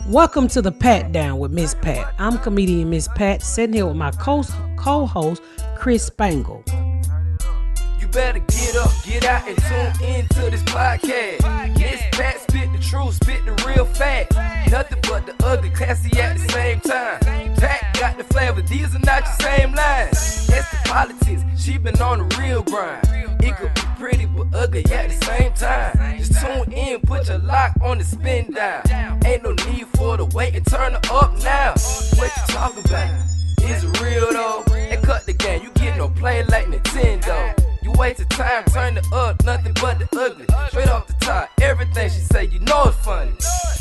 Welcome to the Patdown with Miss Pat. I'm comedian Miss Pat, sitting here with my co-host, Chris Spangle. You better get up, get out, and tune into this podcast. Miss Pat spit the truth, spit the real fact. Nothing but the ugly, classy at the same time. Pat got the flavor, these are not your same lines. That's the politics, she been on the real grind. It could be pretty but ugly at the same time. Just tune in, put your lock on the spin down. Ain't no need for the wait and turn it up now. What you talking about? Is it real though? And cut the game, you get no play like Nintendo. You wasted time, turn it up, nothing but the ugly. Straight off the top, everything she say, you know it's funny.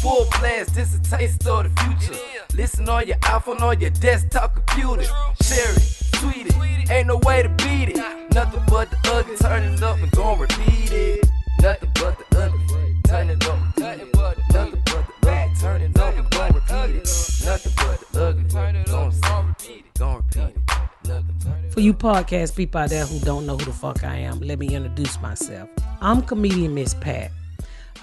Full blast, this a taste of the future. Listen on your iPhone, on your desktop computer. Share it, tweet it, ain't no way to beat it. Nothing but the ugly, turn it up and gon' repeat it. Nothing but the ugly, turn it up, nothing but the ugly, turn it up and gon' repeat it. Nothing but the ugly, gon' repeat it, gon' repeat it. For you podcast people out there who don't know who the fuck I am, let me introduce myself. I'm comedian Miss Pat.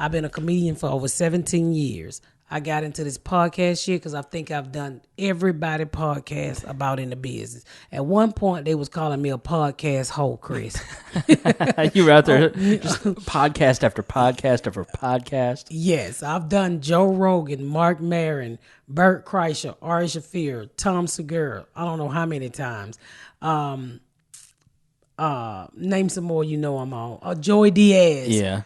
I've been a comedian for over 17 years. I got into this podcast shit because I think I've done everybody podcast about in the business. At one point, they was calling me a podcast hoe, Chris. You were out there just podcast after podcast after podcast. Yes, I've done Joe Rogan, Marc Maron, Bert Kreischer, Ari Shaffir, Tom Segura. I don't know how many times. Name some more you know I'm on. Joey Diaz. Yeah.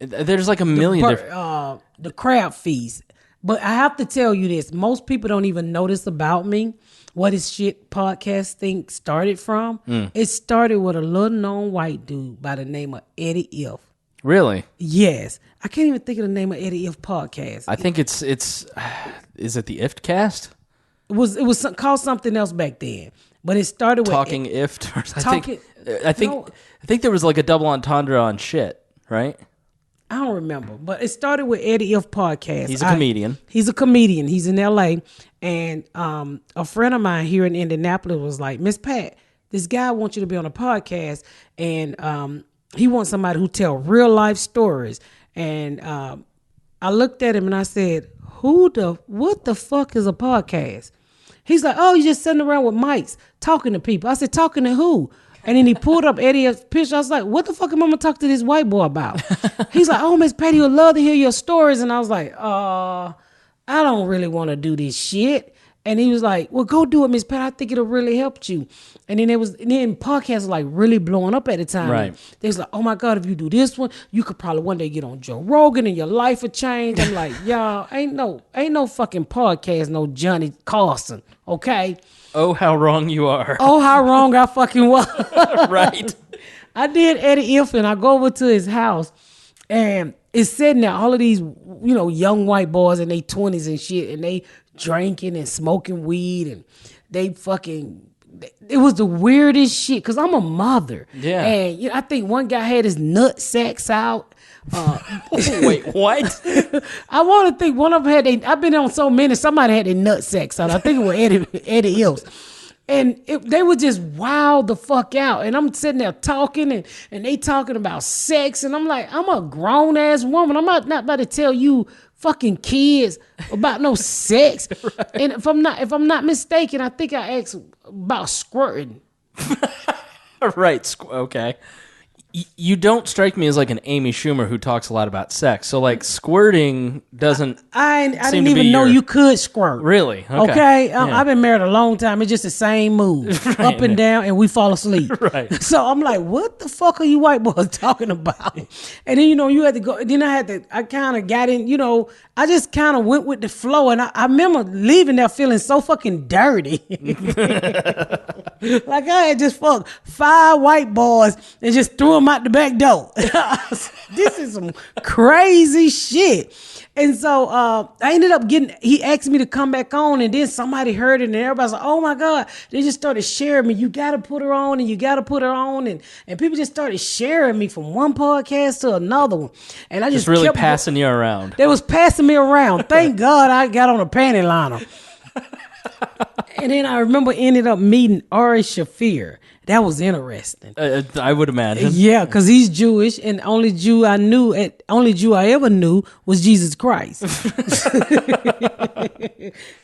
There's like a million different. The Crab Feast. But I have to tell you this. Most people don't even notice about me what this shit podcast thing started from. It started with a little known white dude by the name of Eddie Ifft. Really? Yes. I can't even think of the name of Eddie Ifft podcast. I think it's is it the Ifft cast? It was called something else back then. But it started with Talking Ifft. I think there was like a double entendre on shit, right? I don't remember, but it started with Eddie Ifft podcast. He's a comedian. He's a comedian. He's in LA. And a friend of mine here in Indianapolis was like, Miss Pat, this guy wants you to be on a podcast. And he wants somebody who tell real life stories. And I looked at him and I said, what the fuck is a podcast? He's like, oh, you just sitting around with mics talking to people. I said, talking to who? And then he pulled up Eddie's picture. I was like, what the fuck am I going to talk to this white boy about? He's like, oh, Miss Patty would love to hear your stories. And I was like, I don't really want to do this shit. And he was like, well, go do it, Miss Pat. I think it'll really help you. And then podcasts was like really blowing up at the time. Right. They was like, oh my God, if you do this one, you could probably one day get on Joe Rogan and your life would change. I'm like, y'all, ain't no fucking podcast, no Johnny Carson, okay? Oh, how wrong you are. Oh, how wrong I fucking was. Right. I did Eddie Ifft, and I go over to his house, and it's sitting there, all of these, young white boys in their 20s and shit, and they drinking and smoking weed, and it was the weirdest shit, because I'm a mother. Yeah. And I think one guy had his nut sacks out. Wait, what? I want to think one of them I've been on so many, somebody had their nut sacks out. I think it was Eddie Ifft. And they were just wild the fuck out. And I'm sitting there talking and they talking about sex. And I'm like, I'm a grown ass woman. I'm not about to tell you fucking kids about no sex. Right. And if I'm not mistaken, I think I asked about squirting. Right. Okay. You don't strike me as like an Amy Schumer who talks a lot about sex. So like squirting doesn't. I didn't even know you could squirt. Really? Okay. Yeah. I've been married a long time. It's just the same move, right, up and down, and we fall asleep. Right. So I'm like, what the fuck are you white boys talking about? And then you had to go. Then I kind of got in. I just kind of went with the flow, and I remember leaving there feeling so fucking dirty. Like I had just fucked 5 white boys and just threw them out the back door. This is some crazy shit. And so I ended up he asked me to come back on, and then somebody heard it, and everybody's like, oh my God. They just started sharing me. You got to put her on, and you got to put her on. And people just started sharing me from one podcast to another one. And I just really passing you around. They was passing me around. Thank God I got on a panty liner. And then I remember ended up meeting Ari Shaffir. That was interesting. I would imagine. Yeah, because he's Jewish, and only Jew I ever knew was Jesus Christ.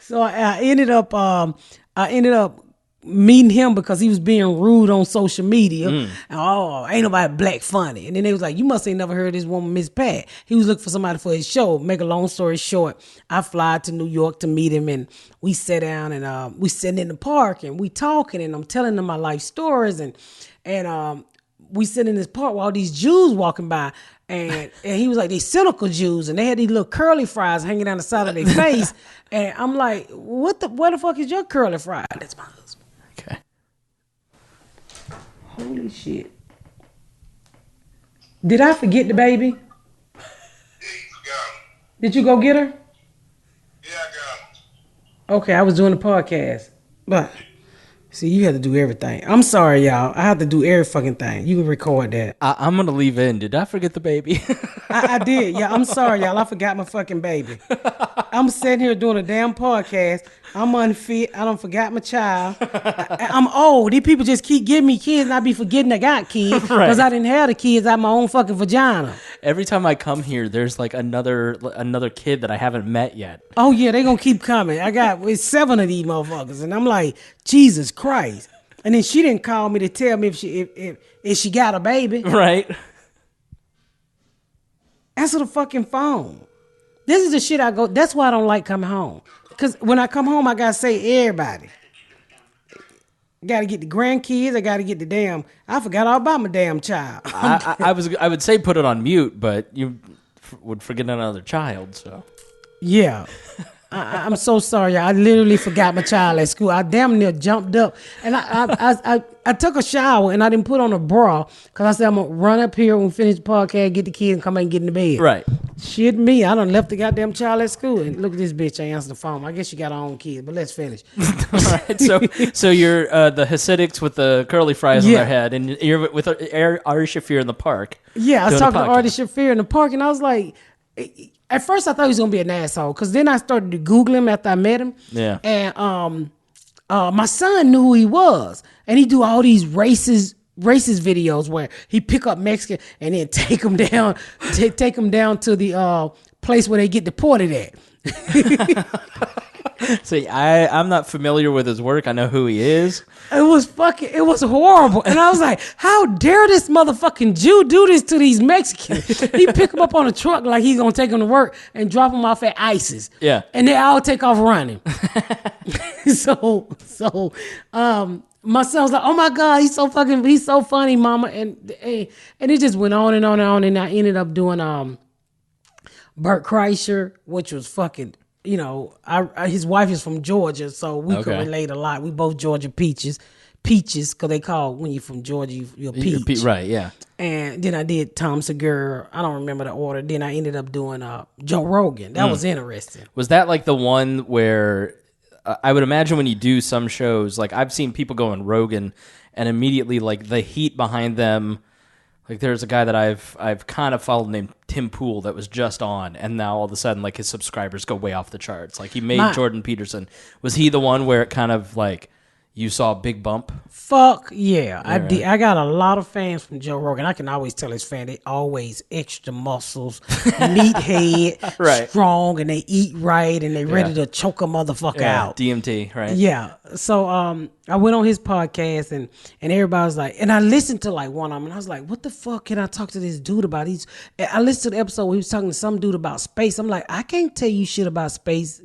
So I ended up meeting him because he was being rude on social media. And, ain't nobody black funny. And then they was like, you must ain't never heard of this woman, Miss Pat. He was looking for somebody for his show. Make a long story short, I fly to New York to meet him, and we sat down and we sitting in the park and we talking, and I'm telling him my life stories, and we sit in this park while these Jews walking by, and he was like, they cynical Jews, and they had these little curly fries hanging down the side of their face. And I'm like, where the fuck is your curly fry? That's my husband. Okay. Holy shit. Did I forget the baby? Yeah, you forgot him. Did you go get her? Yeah, I got him. Okay, I was doing the podcast. But, see, you had to do everything. I'm sorry, y'all. I have to do every fucking thing. You can record that. I'm going to leave in. Did I forget the baby? I did. Yeah, I'm sorry, y'all. I forgot my fucking baby. I'm sitting here doing a damn podcast. I'm unfit. I don't forgot my child. I'm old. These people just keep giving me kids, and I be forgetting I got kids because I didn't have the kids out my own fucking vagina. Every time I come here, there's like another kid that I haven't met yet. Oh yeah, they gonna keep coming. I got 7 of these motherfuckers, and I'm like, Jesus Christ. And then she didn't call me to tell me if she got a baby. Right. Answer the fucking phone. This is the shit I go. That's why I don't like coming home. Because when I come home, I got to say everybody. Got to get the grandkids. I got to get the damn. I forgot all about my damn child. I would say put it on mute, but you would forget another child. So yeah. I'm so sorry. I literally forgot my child at school. I damn near jumped up, and I took a shower and I didn't put on a bra because I said I'm gonna run up here when we finish the podcast, get the kids, and come back and get in the bed. Right. Shit me. I done left the goddamn child at school, and look at this bitch. I answered the phone. I guess she got her own kids, but let's finish. All right. So you're the Hasidics with the curly fries on their head, and you're with Ari Shaffir in the park. Yeah, I was talking to Ari Shaffir in the park, and I was like. At first, I thought he was gonna be an asshole, because then I started to Google him after I met him. Yeah. And my son knew who he was, and he do all these racist videos where he pick up Mexican and then take them down to the place where they get deported at. See, I'm not familiar with his work. I know who he is. It was horrible. And I was like, how dare this motherfucking Jew do this to these Mexicans? He pick them up on a truck like he's going to take them to work and drop them off at ISIS. Yeah. And they all take off running. So my son was like, oh my God, he's so funny, mama. And it just went on and on and on. And I ended up doing Bert Kreischer, which was fucking, his wife is from Georgia, so we could relate a lot. We both Georgia peaches, because they call when you're from Georgia, you're a peach. Right, yeah. And then I did Tom Segura. I don't remember the order. Then I ended up doing Joe Rogan. That was interesting. Was that like the one where I would imagine when you do some shows, like I've seen people go on Rogan and immediately like the heat behind them. Like there's a guy that I've kind of followed named Tim Pool that was just on, and now all of a sudden like his subscribers go way off the charts. Like he made Jordan Peterson. Was he the one where it kind of like you saw a big bump? Fuck yeah. I did. I got a lot of fans from Joe Rogan. I can always tell his fan they always extra muscles, meathead, right. strong, and they eat right, and they ready to choke a motherfucker out. DMT, right? Yeah. So I went on his podcast and everybody was like, and I listened to like one of them, and I was like, what the fuck can I talk to this dude about? I listened to the episode where he was talking to some dude about space. I'm like, I can't tell you shit about space.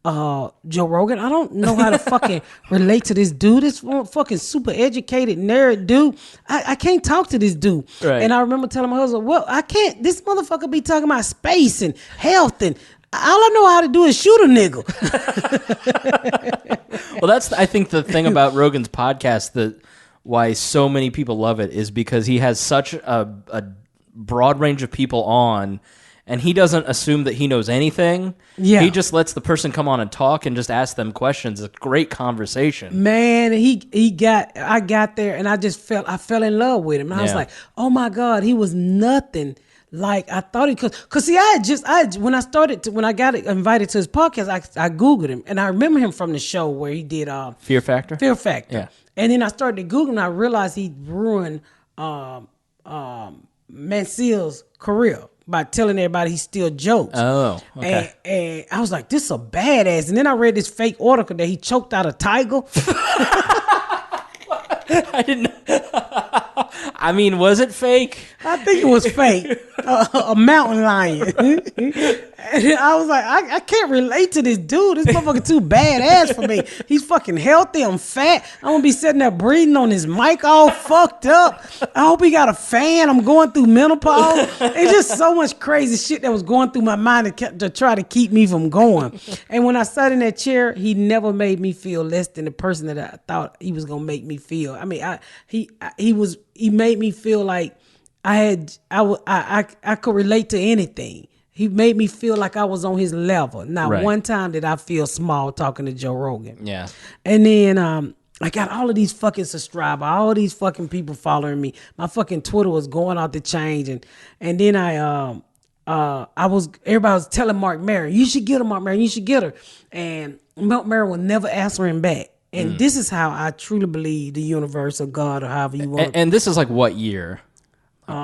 Joe Rogan, I don't know how to fucking relate to this dude. This fucking super educated nerd dude. I can't talk to this dude. Right. And I remember telling my husband, well, I can't. This motherfucker be talking about space and health, and all I know how to do is shoot a nigga. Well, that's I think the thing about Rogan's podcast that why so many people love it is because he has such a broad range of people on. And he doesn't assume that he knows anything. Yeah. He just lets the person come on and talk and just ask them questions. It's a great conversation. Man, I got there and I fell in love with him. And I was like, oh my God, he was nothing like I thought he could. Cause see, when I got invited to his podcast, I Googled him, and I remember him from the show where he did Fear Factor. Fear Factor. Yeah. And then I started to Google, and I realized he ruined Mansell's career by telling everybody he still jokes. Oh, okay. And I was like, this is a badass. And then I read this fake article that he choked out a tiger. I didn't. I mean, was it fake? I think it was fake. A mountain lion. And I was like, I can't relate to this dude. This motherfucker too badass for me. He's fucking healthy. I'm fat. I'm gonna be sitting there breathing on his mic all fucked up. I hope he got a fan. I'm going through menopause. It's just so much crazy shit that was going through my mind to try to keep me from going. And when I sat in that chair, he never made me feel less than the person that I thought he was gonna make me feel. I mean, he made me feel like I could relate to anything. He made me feel like I was on his level. Not one time did I feel small talking to Joe Rogan. Yeah. And then I got all of these fucking subscribers, all these fucking people following me. My fucking Twitter was going out the change, and then everybody was telling Marc Maron, you should get her, Marc Maron, you should get her. And Marc Maron was never answering back. And this is how I truly believe the universe or God or however you want. And this is like what year?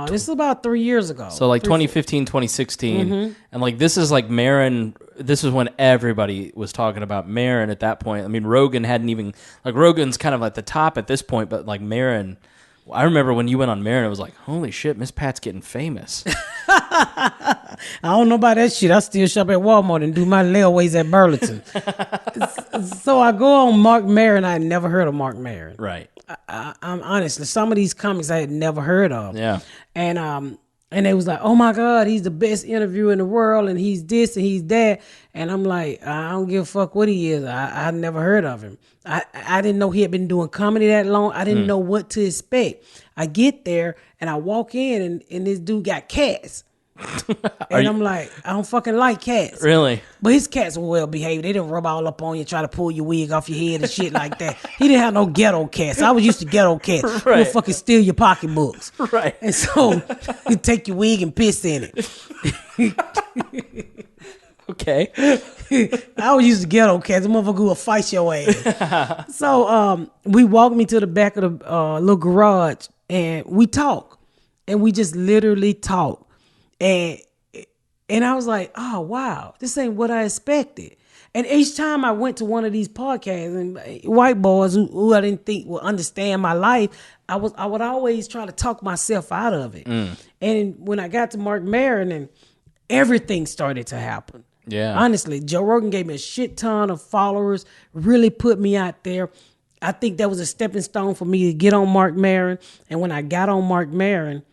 This is about 3 years ago. So like 2015, 2016. And like this is like Maron. This is when everybody was talking about Maron at that point. I mean, Rogan hadn't even, like Rogan's kind of at the top at this point, but like Maron, I remember when you went on Maron, it was like, holy shit, Miss Pat's getting famous. I don't know about that shit. I still shop at Walmart and do my layaways at Burlington. So I go on Marc Maron. I had never heard of Marc Maron. Right. I'm honestly, some of these comics I had never heard of. Yeah. And they was like, oh my God, he's the best interviewer in the world, and he's this and he's that. And I'm like, I don't give a fuck what he is. I never heard of him. I didn't know he had been doing comedy that long. I didn't know what to expect. I get there and I walk in and this dude got cats. And I'm like, I don't fucking like cats. Really? But his cats were well behaved. They didn't rub all up on you, try to pull your wig off your head and shit like that. He didn't have no ghetto cats. I was used to ghetto cats. Who would fucking steal your pocketbooks. Right. And so he'd take your wig and piss in it. Okay. I was used to ghetto cats. The motherfucker will fight your ass. So we walked me to the back of the little garage and we talk. And we just literally talk. And I was like, oh, wow, this ain't what I expected. And each time I went to one of these podcasts and white boys who I didn't think would understand my life, I would always try to talk myself out of it. And when I got to Marc Maron, and everything started to happen. Yeah. Honestly, Joe Rogan gave me a shit ton of followers, really put me out there. I think that was a stepping stone for me to get on Marc Maron. And when I got on Marc Maron,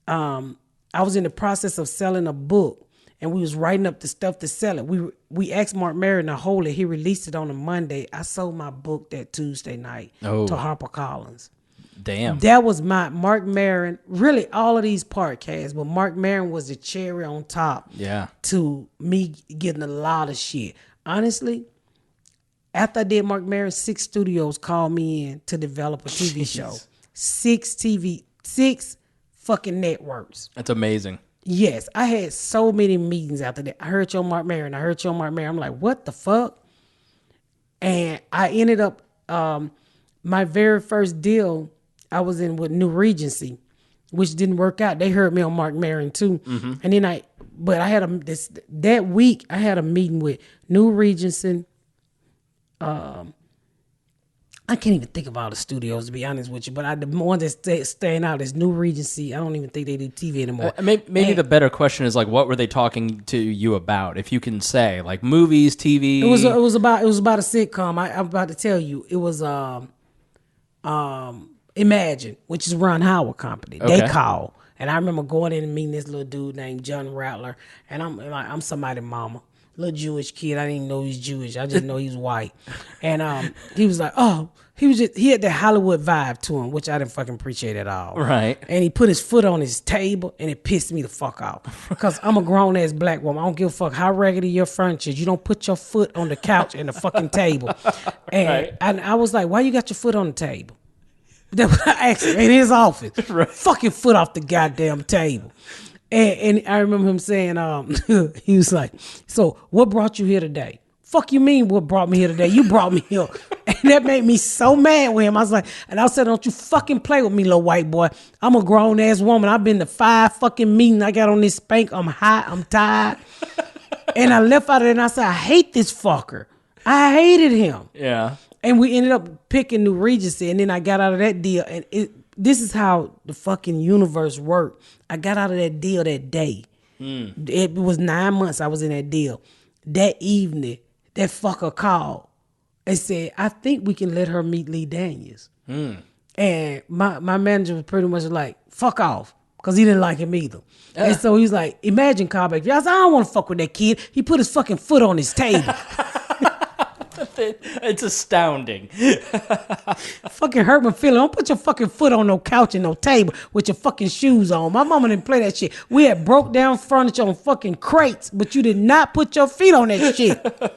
I was in the process of selling a book, and we was writing up the stuff to sell it. We asked Marc Maron to hold it. He released it on a Monday. I sold my book that Tuesday night to HarperCollins. Damn. That was my Marc Maron. Really, all of these podcasts, but Marc Maron was the cherry on top. Yeah. To me getting a lot of shit. Honestly, after I did Marc Maron, 6 studios called me in to develop a TV show. 6 fucking networks. That's amazing. Yes, I had so many meetings after that. I heard you on Marc Maron. I'm like, what the fuck? And I ended up, my very first deal I was in with New Regency, which didn't work out. They heard me on Marc Maron too. And then that week I had a meeting with New Regency. I can't even think of all the studios, to be honest with you, but the one that's staying out is New Regency. I don't even think they do TV anymore. Maybe the better question is like, what were they talking to you about? If you can say, like movies, TV. It was about a sitcom. I'm about to tell you. It was Imagine, which is Ron Howard company. Okay. They call, and I remember going in and meeting this little dude named John Rattler, and I'm somebody's mama. Little Jewish kid. I didn't even know he was Jewish. I just know he was white. And he was like, oh, he had that Hollywood vibe to him, which I didn't fucking appreciate at all. Right. And he put his foot on his table, and it pissed me the fuck off. Because I'm a grown-ass black woman. I don't give a fuck how raggedy your furniture is. You don't put your foot on the couch and the fucking table. And I was like, why you got your foot on the table? That's what I asked him in his office. Right. Fucking foot off the goddamn table. And I remember him saying, he was like, so what brought you here today? Fuck you mean what brought me here today? You brought me here. And that made me so mad with him. I was like, and I said, don't you fucking play with me, little white boy. I'm a grown ass woman. I've been to 5 fucking meetings. I got on this spank. I'm hot. I'm tired. And I left out of there and I said, I hate this fucker. I hated him. Yeah. And we ended up picking New Regency. And then I got out of that deal. And this is how the fucking universe worked. I got out of that deal that day. It was 9 months I was in that deal. That evening, that fucker called and said, I think we can let her meet Lee Daniels. And my manager was pretty much like, fuck off. Because he didn't like him either. And so he was like, imagine callback. I said, I don't want to fuck with that kid. He put his fucking foot on his table. It's astounding. Fucking hurt my feeling. Don't put your fucking foot on no couch and no table with your fucking shoes on. My mama didn't play that shit. We had broke down furniture on fucking crates, but you did not put your feet on that shit.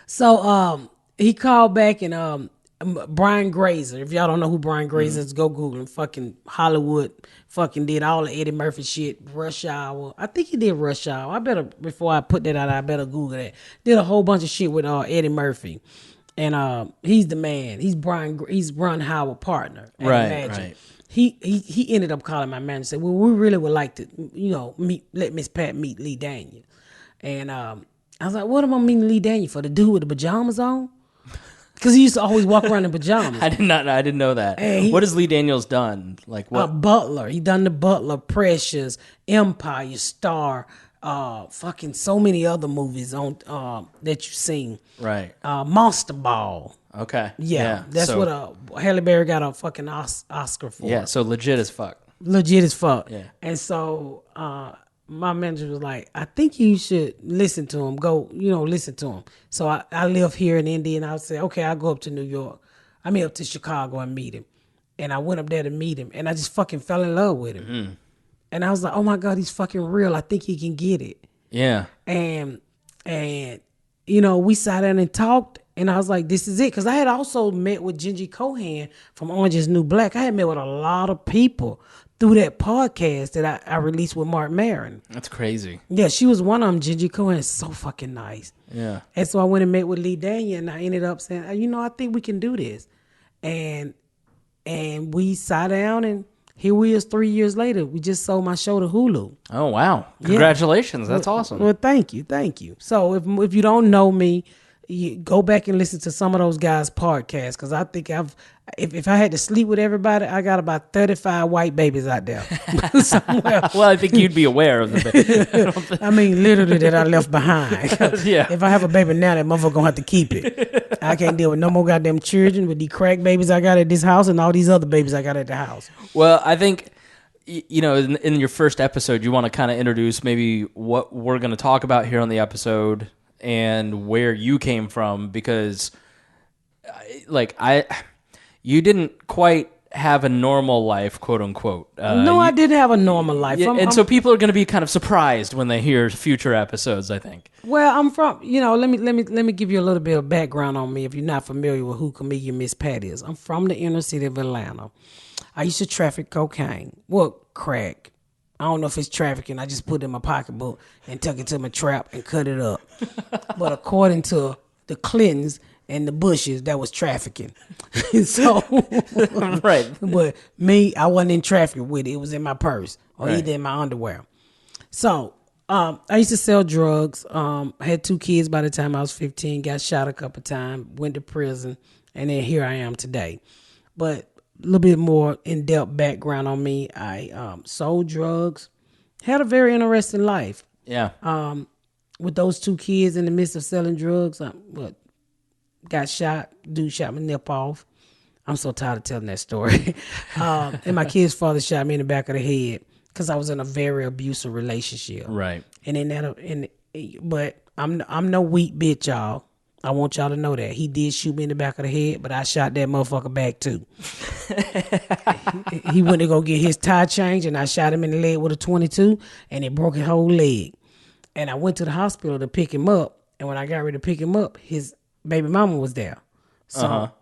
So he called back and Brian Grazer. If y'all don't know who Brian Grazer is, go Google him. Fucking Hollywood. Fucking did all the Eddie Murphy shit. Rush Hour. I think he did Rush Hour. Before I put that out, I better Google that. Did a whole bunch of shit with Eddie Murphy. And he's the man. He's Ron Howard's partner. Right. He ended up calling my manager and said, well, we really would like to, let Miss Pat meet Lee Daniels. And I was like, what am I meeting Lee Daniels for? The dude with the pajamas on? Because he used to always walk around in pajamas. I didn't know that. What has Lee Daniels done? Like what? Butler. He done The Butler, Precious, Empire, Star, fucking so many other movies on that you've seen. Right. Monster Ball. Okay. Yeah. That's what Halle Berry got a fucking Oscar for. Yeah. So legit as fuck. Legit as fuck. Yeah. And so my manager was like, I think you should listen to him. Go, listen to him. So I live here in Indy, and I would say, okay, I'll go up to New York. Up to Chicago and meet him. And I went up there to meet him, and I just fucking fell in love with him. Mm-hmm. And I was like, oh my God, he's fucking real. I think he can get it. Yeah. And we sat down and talked, and I was like, this is it. Because I had also met with Gingy Cohan from Orange is New Black. I had met with a lot of people through that podcast that I released with Marc Maron. That's crazy. Yeah, she was one of them. Gingy Cohan is so fucking nice. Yeah. And so I went and met with Lee Daniels, and I ended up saying, I think we can do this. And we sat down, and here we is 3 years later. We just sold my show to Hulu. Oh, wow. Congratulations. Yeah. That's awesome. Well, thank you. So if you don't know me, you go back and listen to some of those guys' podcasts, because I think if I had to sleep with everybody, I got about 35 white babies out there somewhere. Well, I think you'd be aware of the baby. Literally that I left behind. Yeah. If I have a baby now, that motherfucker gonna have to keep it. I can't deal with no more goddamn children with these crack babies I got at this house and all these other babies I got at the house. Well, I think, in your first episode, you want to kind of introduce maybe what we're going to talk about here on the episode and where you came from, because you didn't quite have a normal life, quote unquote. No, I didn't have a normal life. So people are going to be kind of surprised when they hear future episodes, I think. Well, I'm from, let me give you a little bit of background on me if you're not familiar with who comedian Miss Pat is. I'm from the inner city of Atlanta. I used to traffic cocaine. Well, crack. I don't know if it's trafficking. I just put it in my pocketbook and tuck it to my trap and cut it up. But according to the Clintons and the Bushes, that was trafficking. So, right. But me, I wasn't in traffic with it. It was in my purse or either in my underwear. So I used to sell drugs. I had 2 kids by the time I was 15. Got shot a couple times. Went to prison, and then here I am today. But a little bit more in-depth background on me. I sold drugs, had a very interesting life. Yeah. With those 2 kids in the midst of selling drugs, got shot. Dude shot my nip off. I'm so tired of telling that story. And my kid's father shot me in the back of the head because I was in a very abusive relationship. Right. But I'm no weak bitch, y'all. I want y'all to know that. He did shoot me in the back of the head, but I shot that motherfucker back too. He went to go get his tire changed, and I shot him in the leg with a 22, and it broke his whole leg. And I went to the hospital to pick him up, and when I got ready to pick him up, his baby mama was there. So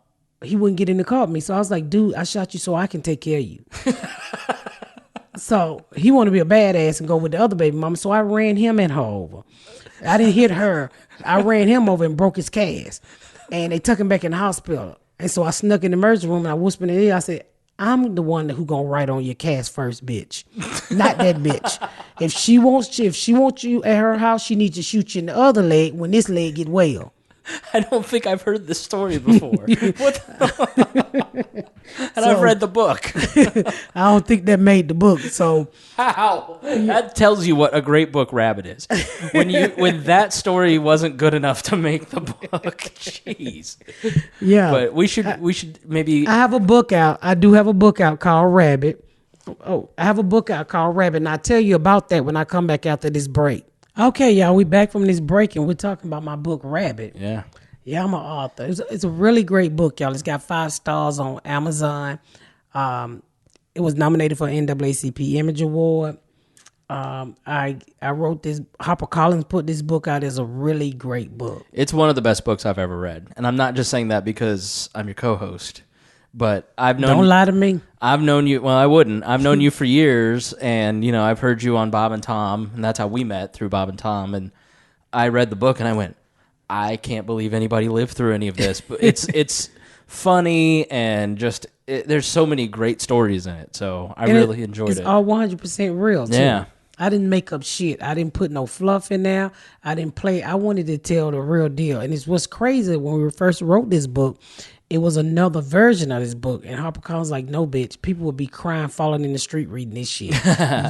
he wouldn't get in the car with me. So I was like, dude, I shot you so I can take care of you. So he wanted to be a badass and go with the other baby mama. So I ran him and her over. I didn't hit her. I ran him over and broke his cast. And they took him back in the hospital. And so I snuck in the emergency room and I whispered in the ear. I said, I'm the one who gonna write on your cast first, bitch. Not that bitch. If she wants you at her house, she needs to shoot you in the other leg when this leg get well. I don't think I've heard this story before. I've read the book. I don't think that made the book. So how? That tells you what a great book Rabbit is. When that story wasn't good enough to make the book. Jeez. Yeah. But we should maybe. I have a book out. I do have a book out called Rabbit. Oh, I have a book out called Rabbit, and I'll tell you about that when I come back after this break. Okay, y'all, we back from this break, and we're talking about my book, Rabbit. Yeah. Yeah, I'm an author. It's a really great book, y'all. It's got 5 stars on Amazon. It was nominated for an NAACP Image Award. I wrote this. HarperCollins put this book out as a really great book. It's one of the best books I've ever read, and I'm not just saying that because I'm your co-host. But I've known. Don't lie to me. I've known you. Well, I wouldn't. I've known you for years, and I've heard you on Bob and Tom, and that's how we met, through Bob and Tom. And I read the book, and I went, I can't believe anybody lived through any of this. But it's funny, and just there's so many great stories in it. So I really enjoyed it. It's all 100% real, too. Yeah. I didn't make up shit. I didn't put no fluff in there. I didn't play. I wanted to tell the real deal. And it's what's crazy, when we first wrote this book, it was another version of this book. And HarperCollins like, no, bitch. People would be crying, falling in the street reading this shit.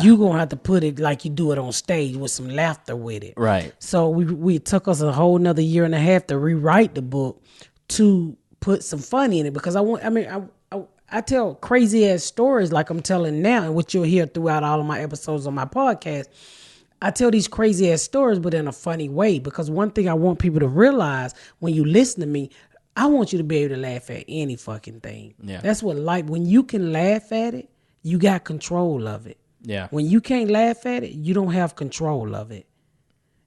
You going to have to put it like you do it on stage with some laughter with it. Right. So we took us a whole another year and a half to rewrite the book to put some funny in it. Because I tell crazy ass stories like I'm telling now, and what you'll hear throughout all of my episodes on my podcast. I tell these crazy ass stories, but in a funny way. Because one thing I want people to realize when you listen to me, I want you to be able to laugh at any fucking thing. Yeah. That's what life, when you can laugh at it, you got control of it. Yeah. When you can't laugh at it, you don't have control of it.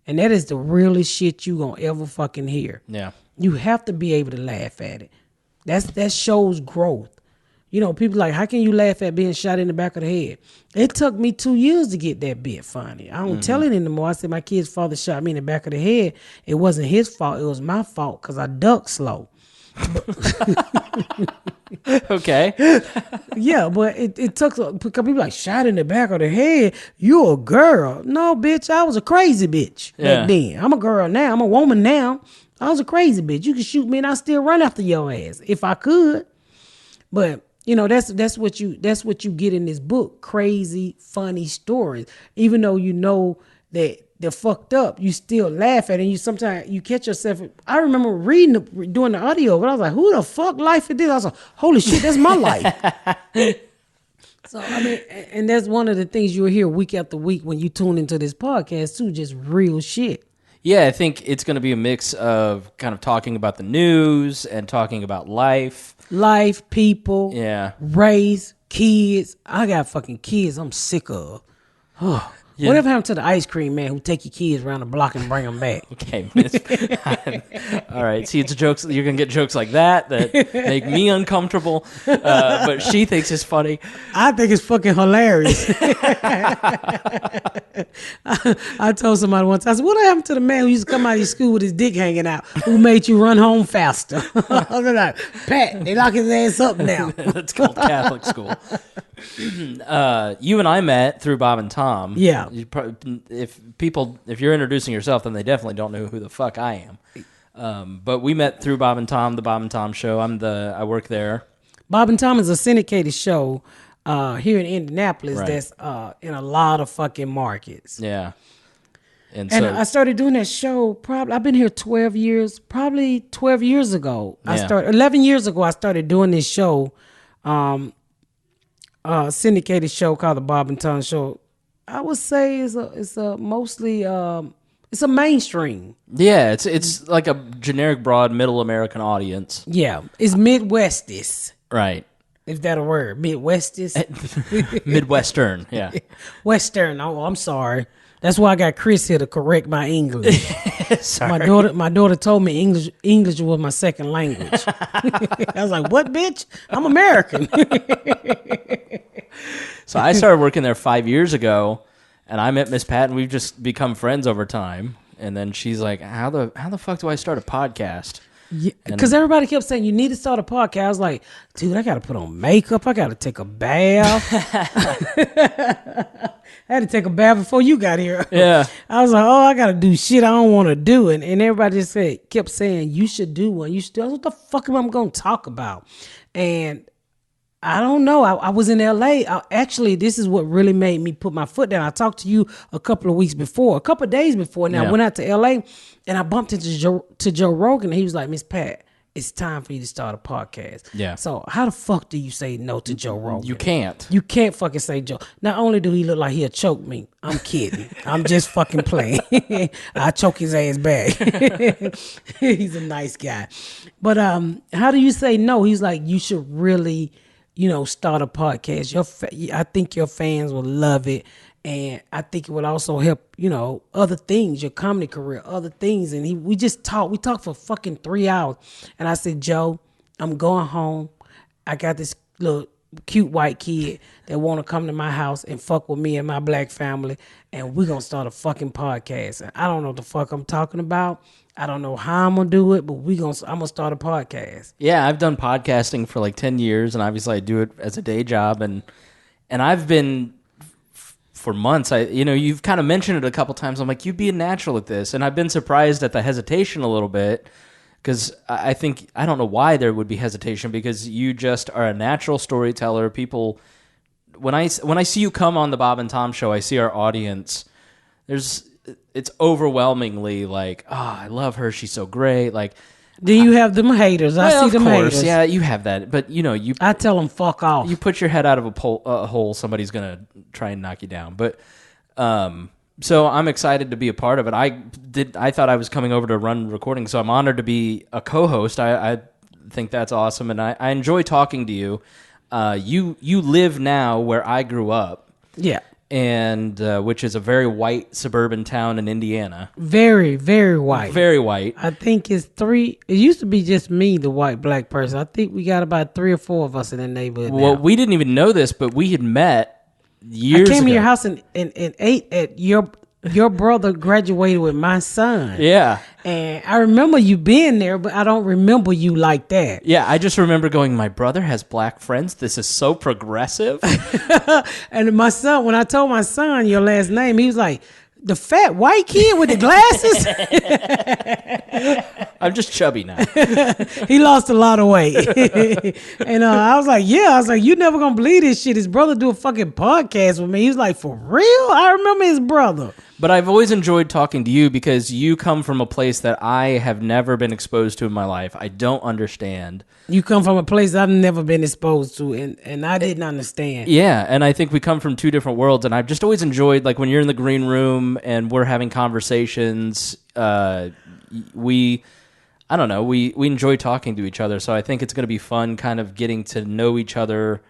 And that is the realest shit you gonna ever fucking hear. Yeah. You have to be able to laugh at it. That shows growth. People like, how can you laugh at being shot in the back of the head? It took me 2 years to get that bit funny. I don't tell it anymore. I said my kid's father shot me in the back of the head. It wasn't his fault. It was my fault because I ducked slow. Okay. Yeah, but it took, because people like, shot in the back of the head, you a girl. No, bitch, I was a crazy bitch back then. I'm a girl now. I'm a woman now. I was a crazy bitch. You can shoot me and I still run after your ass if I could. But that's what you get in this book. Crazy, funny stories. Even though you know that they're fucked up, you still laugh at it. And you sometimes you catch yourself. I remember doing the audio, but I was like, who the fuck life is this? I was like, holy shit, that's my life. So, and that's one of the things you'll hear week after week when you tune into this podcast too, just real shit. Yeah, I think it's going to be a mix of kind of talking about the news and talking about life. Life, people, race, kids. I got fucking kids I'm sick of. Yeah. Whatever happened to the ice cream man who take your kids around the block and bring them back? Okay, all right. See, it's jokes. You're gonna get jokes like that make me uncomfortable, but she thinks it's funny. I think it's fucking hilarious. I told somebody once. I said, "What happened to the man who used to come out of your school with his dick hanging out, who made you run home faster?" I was like, "Pat, they lock his ass up now." That's called Catholic school. You and I met through Bob and Tom. Yeah. If you're introducing yourself, then they definitely don't know who the fuck I am. But we met through Bob and Tom, the Bob and Tom show. I work there. Bob and Tom is a syndicated show here in Indianapolis that's in a lot of fucking markets. Yeah. And I started doing that show I've been here 12 years, probably 12 years ago. 11 years ago I started doing this show, syndicated show called the Bob and Tom Show. I would say it's a mostly it's a mainstream. Yeah, it's like a generic broad middle American audience. Yeah, it's Midwestis. Right. Is that a word? Midwestist? Midwestern, yeah. Western. Oh, I'm sorry. That's why I got Chris here to correct my English. Sorry. My daughter told me English was my second language. I was like, what, bitch? I'm American. So I started working there 5 years ago, and I met Miss Pat, and we've just become friends over time. And then she's like, how the fuck do I start a podcast? Because everybody kept saying, you need to start a podcast. I was like, dude, I got to put on makeup. I got to take a bath. I had to take a bath before you got here. Yeah. I was like, oh, I got to do shit I don't want to do. And everybody just kept saying, you should do one. You should do. I was like, what the fuck am I going to talk about? And I don't know. I was in L.A. Actually, this is what really made me put my foot down. I talked to you a couple of days before. And I went out to L.A. and I bumped into Joe Rogan. And he was like, Miss Pat, it's time for you to start a podcast. Yeah. So how the fuck do you say no to Joe Rogan? You can't. You can't fucking say Joe. Not only do he look like he'll choke me, I'm kidding. I'm just fucking playing. I choke his ass back. He's a nice guy. But how do you say no? He's like, you should really, start a podcast. I think your fans will love it. And I think it would also help, other things, your comedy career, other things. And we talked for fucking 3 hours. And I said, Joe, I'm going home. I got this little cute white kid that want to come to my house and fuck with me and my black family. And we're going to start a fucking podcast. And I don't know what the fuck I'm talking about. I don't know how I'm going to do it, but I'm going to start a podcast. Yeah, I've done podcasting for like 10 years, and obviously I do it as a day job. And I've been, for months, you've kind of mentioned it a couple times. I'm like, you'd be a natural at this. And I've been surprised at the hesitation a little bit, because I don't know why there would be hesitation, because you just are a natural storyteller. People, when I see you come on the Bob and Tom show, I see our audience, it's overwhelmingly like, oh, I love her, she's so great. Like, do you have them haters? I see them haters. Yeah, you have that. But I tell them fuck off. You put your head out of a hole, somebody's gonna try and knock you down. But so I'm excited to be a part of it. I thought I was coming over to run recording, so I'm honored to be a co-host. I think that's awesome, and I enjoy talking to you. You live now where I grew up. Yeah. And which is a very white suburban town in Indiana. Very, very white. Very white. I think it's 3. It used to be just me, the white black person. I think we got about 3 or 4 of us in the neighborhood. Well, now. we didn't even know this, but we had met years ago. I came to your house and ate at your brother graduated with my son. Yeah. And I remember you being there, but I don't remember you like that. Yeah, I just remember going, my brother has black friends. This is so progressive. And my son, when I told my son your last name, he was like, the fat white kid with the glasses? I'm just chubby now. He lost a lot of weight. And I was like, you never gonna believe this shit. His brother do a fucking podcast with me. He was like, for real? I remember his brother. But I've always enjoyed talking to you, because you come from a place that I have never been exposed to in my life. I don't understand. You come from a place I've never been exposed to, and I didn't understand. Yeah, and I think we come from 2 different worlds, and I've just always enjoyed, like, when you're in the green room and we're having conversations, we enjoy talking to each other. So I think it's going to be fun kind of getting to know each other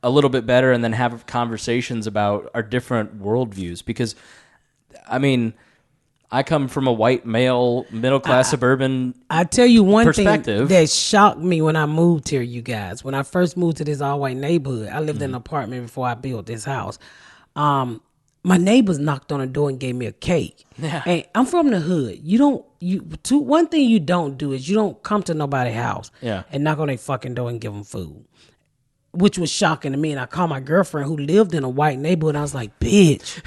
a little bit better, and then have conversations about our different worldviews, because I mean, I come from a white male, middle-class suburban I tell you one thing perspective that shocked me when I moved here, you guys. When I first moved to this all-white neighborhood, I lived in an apartment before I built this house. My neighbors knocked on the door and gave me a cake. Yeah. And I'm from the hood. One thing you don't do is you don't come to nobody's house and knock on their fucking door and give them food, which was shocking to me. And I called my girlfriend who lived in a white neighborhood. And I was like, bitch,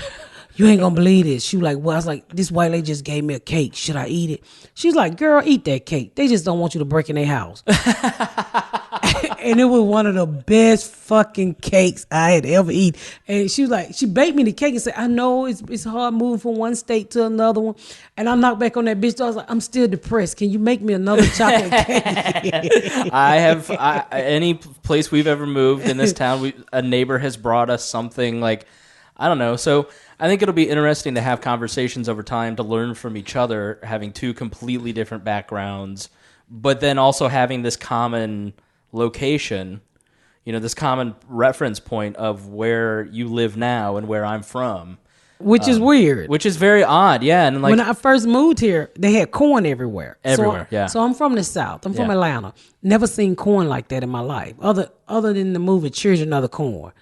you ain't gonna believe this. She was like, well, I was like, this white lady just gave me a cake. Should I eat it? She's like, girl, eat that cake. They just don't want you to break in their house. And it was one of the best fucking cakes I had ever eaten. And she was like, she baked me the cake and said, I know it's hard moving from one state to another one. And I knocked back on that bitch. I was like, I'm still depressed. Can you make me another chocolate cake? Any place we've ever moved in this town, a neighbor has brought us something, like, I don't know. So I think it'll be interesting to have conversations over time, to learn from each other, having 2 completely different backgrounds, but then also having this common location. this common reference point of where you live now and where I'm from. Which is weird. Which is very odd, yeah. And like when I first moved here, they had corn everywhere. Everywhere, yeah. So I'm from the South. I'm from Atlanta. Never seen corn like that in my life, other than the movie Children of the Corn.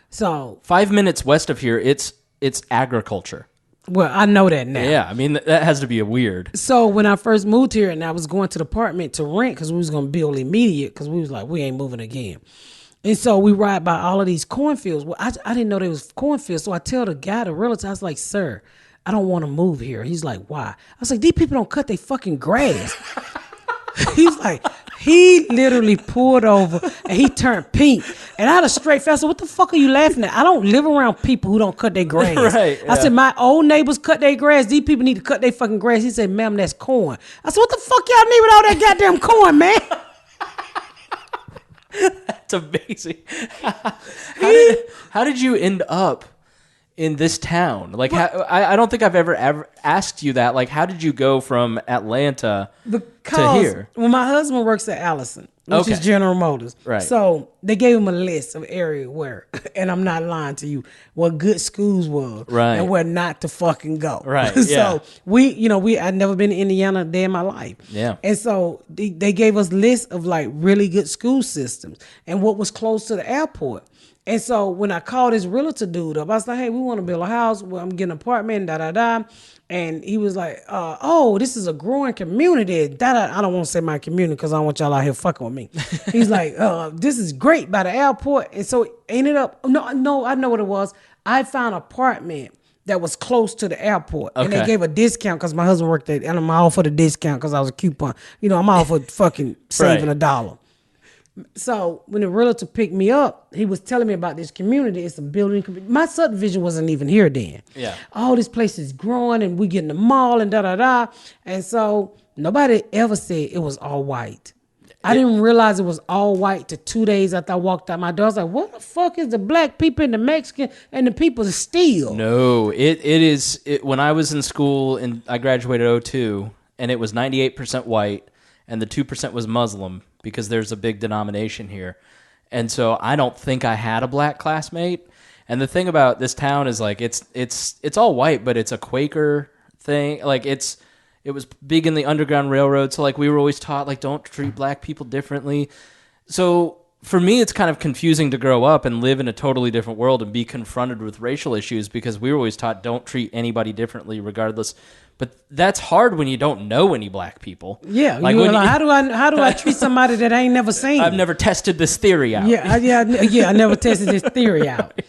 So 5 minutes west of here, it's agriculture. Well, I know that now. Yeah, I mean, that has to be a weird. So when I first moved here and I was going to the apartment to rent because we was going to build immediate because we was like, we ain't moving again. And so we ride by all of these cornfields. Well, I didn't know there was cornfields. So I tell the guy, the realtor, I was like, sir, I don't want to move here. He's like, why? I was like, these people don't cut their fucking grass. He's like, he literally pulled over and he turned pink. And I had a straight face. I said, what the fuck are you laughing at? I don't live around people who don't cut their grass. Right, yeah. I said, my old neighbors cut their grass. These people need to cut their fucking grass. He said, ma'am, that's corn. I said, what the fuck y'all need with all that goddamn corn, man? That's amazing. How did you end up in this town? Like, I don't think I've ever asked you that. Like, how did you go from Atlanta to here? Well, my husband works at Allison, which is General Motors. Right. So they gave him a list of area where, and I'm not lying to you, what good schools were, right, and where not to fucking go. Right. So I'd never been to Indiana a day in my life. Yeah. And so they gave us lists of like really good school systems and what was close to the airport. And so when I called this realtor dude up, I was like, hey, we want to build a house. Well, I'm getting an apartment, da-da-da. And he was like, oh, this is a growing community. Da-da. I don't want to say my community because I don't want y'all out here fucking with me. He's like, this is great by the airport. And so it ended up, no, I know what it was. I found an apartment that was close to the airport. Okay. And they gave a discount because my husband worked there. And I'm all for the discount because I was a coupon. I'm all for fucking saving $1. So when the realtor picked me up, he was telling me about this community. It's a building. My subdivision wasn't even here then. Yeah. All this place is growing and we getting the mall and da-da-da. And so nobody ever said it was all white. I didn't realize it was all white till 2 days after I walked out my door. I was like, what the fuck is the black people and the Mexican and the people still? No, it is. When I was in school and I graduated 2002 and it was 98% white and the 2% was Muslim, because there's a big denomination here. And so I don't think I had a black classmate. And the thing about this town is like it's all white, but it's a Quaker thing. Like it was big in the Underground Railroad, so like we were always taught like don't treat black people differently. So for me it's kind of confusing to grow up and live in a totally different world and be confronted with racial issues because we were always taught don't treat anybody differently regardless. But that's hard when you don't know any black people. Yeah, like how do I treat somebody that I ain't never seen? I've never tested this theory out. Yeah, I never tested this theory out.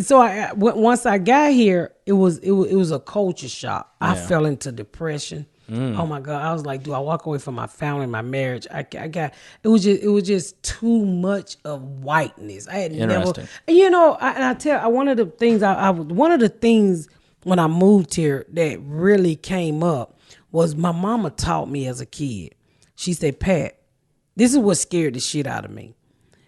So once I got here, it was a culture shock. I fell into depression. Oh my God, I was like, do I walk away from my family, my marriage? It was just too much of whiteness. I had never, one of the things when I moved here that really came up was my mama taught me as a kid. She said, Pat, this is what scared the shit out of me.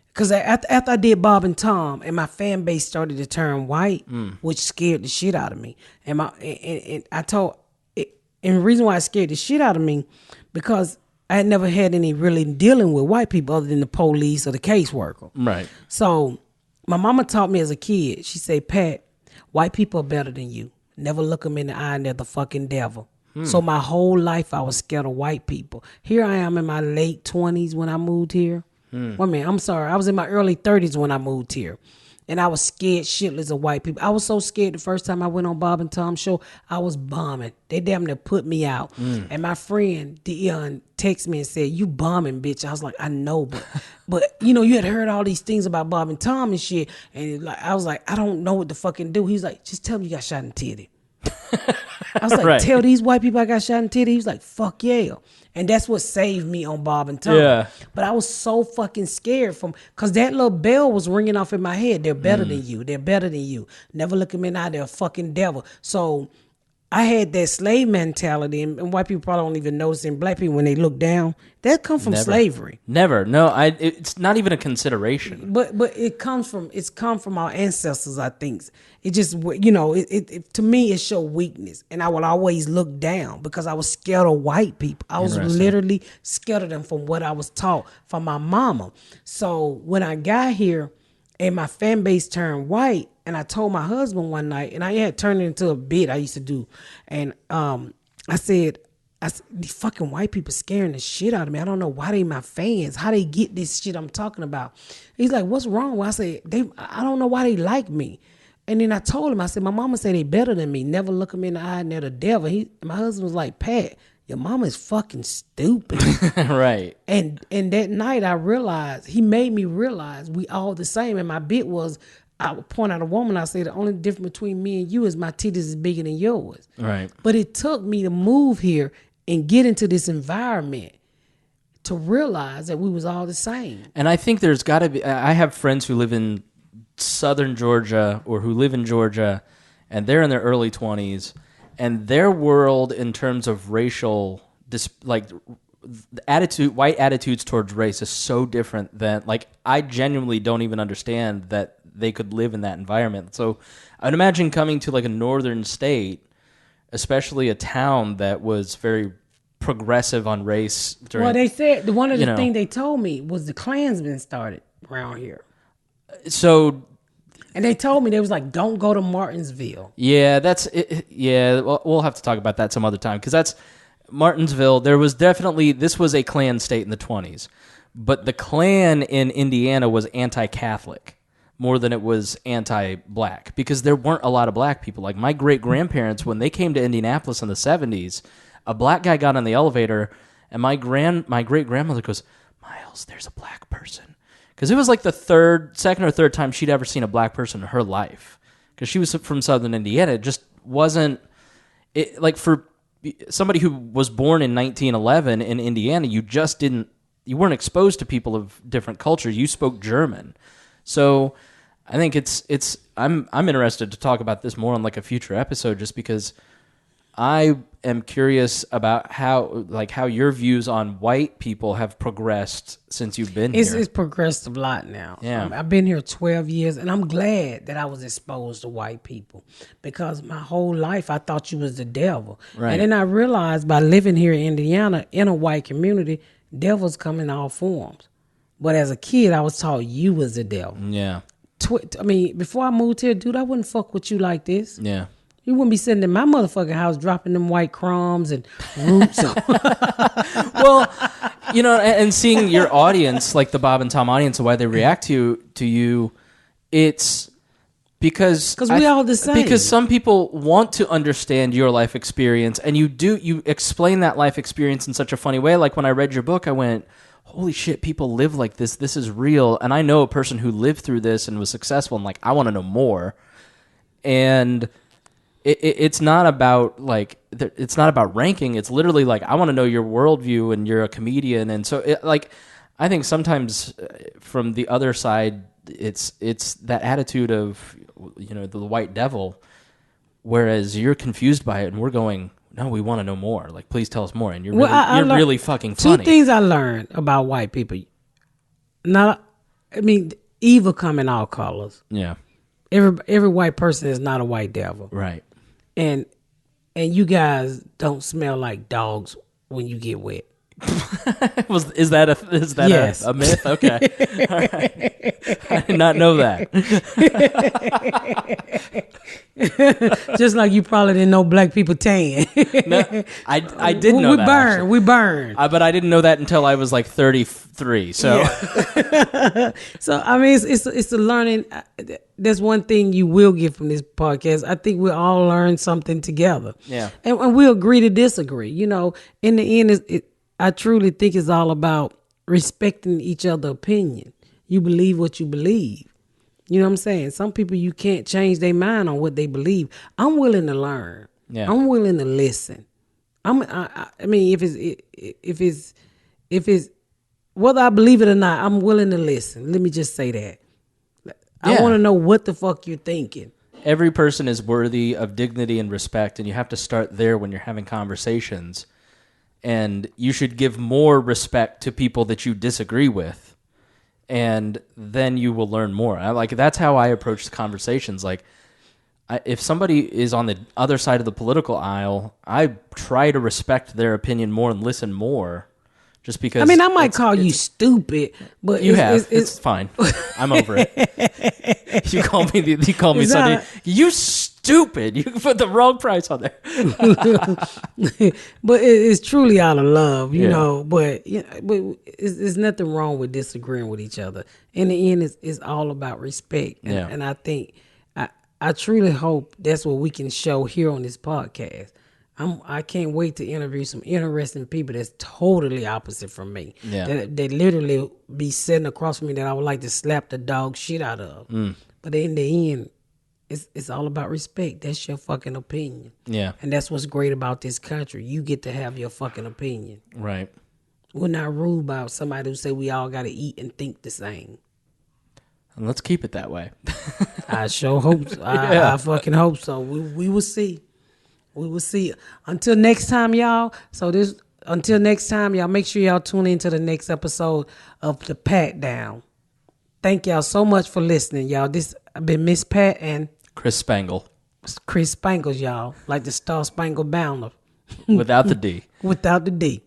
Because after I did Bob and Tom and my fan base started to turn white, which scared the shit out of me. And the reason why it scared the shit out of me, because I had never had any really dealing with white people other than the police or the caseworker. Right. So my mama taught me as a kid, she said, Pat, white people are better than you. Never look them in the eye and they're the fucking devil. So my whole life I was scared of white people. Here I am in my late 20s when I moved here. Well, man, I'm sorry. I was in my early 30s when I moved here. And I was scared shitless of white people. I was so scared the first time I went on Bob and Tom's show, I was bombing. They damn near put me out. And my friend Dion texted me and said, you bombing, bitch. I was like, I know, but you had heard all these things about Bob and Tom and shit. And I was like, I don't know what to fucking do. He was like, just tell me you got shot in the titty. I was like, right. Tell these white people I got shot in the titty. He was like, fuck yeah. And that's what saved me on Bob and Tom. Yeah. But I was so fucking scared because that little bell was ringing off in my head. They're better than you. They're better than you. Never look at me now. They're a fucking devil. So I had that slave mentality, and white people probably don't even notice in black people when they look down. That comes from slavery. Never. No, it's not even a consideration. But it comes from our ancestors. I think it just, you know, it to me it showed weakness, and I would always look down because I was scared of white people. I was literally scared of them from what I was taught from my mama. So when I got here, and my fan base turned white. And I told my husband one night, and I had turned it into a bit I used to do. And I said, these fucking white people scaring the shit out of me. I don't know why they my fans. How they get this shit I'm talking about. He's like, what's wrong? Well, I said, I don't know why they like me. And then I told him, I said, my mama said they better than me. Never look them in the eye and they're the devil. My husband was like, Pat, your mama is fucking stupid. Right. And that night I realized, he made me realize we all the same. And my bit was, I would point out a woman, I say the only difference between me and you is my titties is bigger than yours. Right. But it took me to move here and get into this environment to realize that we was all the same. And I think there's got to be, I have friends who live in southern Georgia or who live in Georgia, and they're in their early 20s, and their world in terms of racial, white attitudes towards race is so different than, like, I genuinely don't even understand that they could live in that environment. So I'd imagine coming to like a northern state, especially a town that was very progressive on race. Well, they said one of the things they told me was the Klansmen started around here. So, and they told me, they was like, don't go to Martinsville. Yeah, that's it. Yeah, we'll have to talk about that some other time, because that's Martinsville. There was definitely, this was a Klan state in the 20s, but the Klan in Indiana was anti-Catholic more than it was anti-black, because there weren't a lot of black people. Like my great-grandparents, when they came to Indianapolis in the 70s, a black guy got on the elevator, and my great-grandmother goes, Miles, there's a black person. Because it was like the second or third time she'd ever seen a black person in her life. Because she was from southern Indiana. It just wasn't, like for somebody who was born in 1911 in Indiana, you weren't exposed to people of different cultures. You spoke German. So I think I'm interested to talk about this more on like a future episode, just because I am curious about how your views on white people have progressed since you've been here. It's progressed a lot now. Yeah. I've been here 12 years, and I'm glad that I was exposed to white people, because my whole life I thought you was the devil. Right. And then I realized by living here in Indiana in a white community, devils come in all forms. But as a kid, I was taught you was the devil. Yeah. Before I moved here, dude, I wouldn't fuck with you like this. Yeah. You wouldn't be sitting in my motherfucking house dropping them white crumbs and roots. Well, and seeing your audience, like the Bob and Tom audience, and why they react to you, it's because we all the same. Because some people want to understand your life experience, and you explain that life experience in such a funny way. Like when I read your book, I went, holy shit, people live like this. This is real. And I know a person who lived through this and was successful, and like, I want to know more. And it's not about ranking. It's literally like, I want to know your worldview, and you're a comedian. And so I think sometimes from the other side, it's that attitude of, the white devil, whereas you're confused by it and we're going, no, we want to know more. Like, please tell us more. And you're really fucking funny. 2 things I learned about white people. Evil come in all colors. Yeah. Every white person is not a white devil. Right. And you guys don't smell like dogs when you get wet. Is that Yes. a myth? Okay. All right. I did not know that. Just like you probably didn't know black people tan. No, I did know that. We burn. But I didn't know that until I was like 33. So, So it's a learning. There's one thing you will get from this podcast. I think we all learn something together. Yeah, and we'll agree to disagree. In the end, I truly think it's all about respecting each other's opinion. You believe what you believe. You know what I'm saying? Some people, you can't change their mind on what they believe. I'm willing to learn. Yeah. I'm willing to listen. If it's whether I believe it or not, I'm willing to listen. Let me just say that. I want to know what the fuck you're thinking. every person is worthy of dignity and respect, and you have to start there when you're having conversations. And you should give more respect to people that you disagree with, and then you will learn more. That's how I approach the conversations. Like, if somebody is on the other side of the political aisle, I try to respect their opinion more and listen more. Just because, I mean, I might call you stupid, but it's fine. I'm over it. You call me Sunday. You stupid. You put the wrong price on there. But it's truly out of love, you know. But it's nothing wrong with disagreeing with each other. In the end, it's all about respect. And I think I truly hope that's what we can show here on this podcast. I can't wait to interview some interesting people that's totally opposite from me. Yeah. That literally be sitting across from me that I would like to slap the dog shit out of. But in the end, it's all about respect. That's your fucking opinion. Yeah. And that's what's great about this country. You get to have your fucking opinion. Right. We're not rude about somebody who say we all got to eat and think the same. And let's keep it that way. I sure hope so. I fucking hope so. We will see. We will see. Until next time, y'all. Until next time, y'all, make sure y'all tune in to the next episode of the Patdown. Thank y'all so much for listening, y'all. This I've been Miss Pat and Chris Spangle. Chris Spangle, y'all. Like the Star Spangled Banner. Without the D. Without the D.